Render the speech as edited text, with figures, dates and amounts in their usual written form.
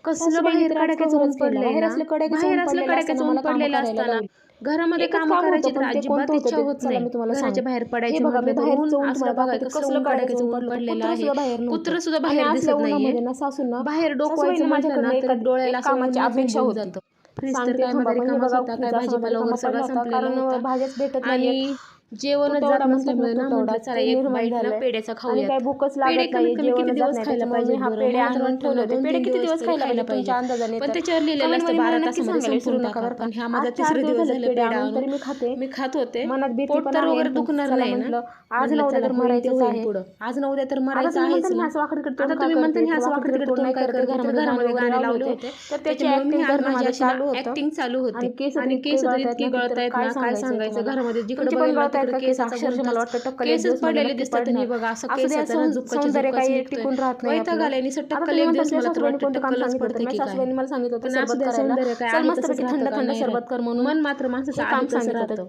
कसलं बाहेर कडाक्याचं ऊन पडलंय ना, बाहेर असलं कडाक्याचं ऊन पडलेलं असताना घरामध्ये काम करायची तर अजिबात इच्छा होत नाही. घराच्या बाहेर पडायचं म्हटलं तर ऊन असलं बघा कसलं कडाक्याचं ऊन पडलेलं आहे. कुत्रं सुद्धा बाहेर दिसत नाहीये. बाहेर डोकवायचं म्हटलं ना तर डोळ्याला असं कामाची अपेक्षा होत जातं. फ्रीज तर काय मध्ये रिकामाच होता, काय भाजीपाला वगैरे सगळा संपलेला होता आणि जेवणच जात नसल्यामुळे ना म्हटलं चला एक बाईट ना पेड्याचा खाऊया. पेढे कमीत कमी किती दिवस खायला पाहिजे बरं? मला तर वाटतं 2-3 दिवस खायला पाहिजे. पण त्याच्यावर लिहिलेलं असतं 12 तासामध्ये संपवून टाका. पण ह्या माझा तिसरा दिवस झाला पेढा आणून मी खात होते. पोट तर वगैरे दुखणार नाही ना. आज ना उद्या तर मरायचं आहे पुढं. आज ना उद्या तर मरायचं आहेच ना. आता तुम्ही म्हणता ह्या असं वाकडे तोंड काय करते, घरामध्ये गाणे लावले होते तर त्याची ऍक्टिंग चालू होती आणि केस तर इतकी गळतायत ना काय सांगायचं. घरामध्ये जिकडे बघितलं तिकडे केसाचा मला वाटतं केसच पडलेले दिसतात. आणि बघा असं केसाचं सौंदर्य काही टिकून राहत नाही. वैताग आलाय आणि टक्कल एक दिवस मला तर वाटतं टक्कलच पडते की काय. मला सांगितलं होतं सौंदर्य काय आहे तसंच राहतं. थंड सरबत कर म्हणून मन मात्र माणसाचं काम सांगितलं.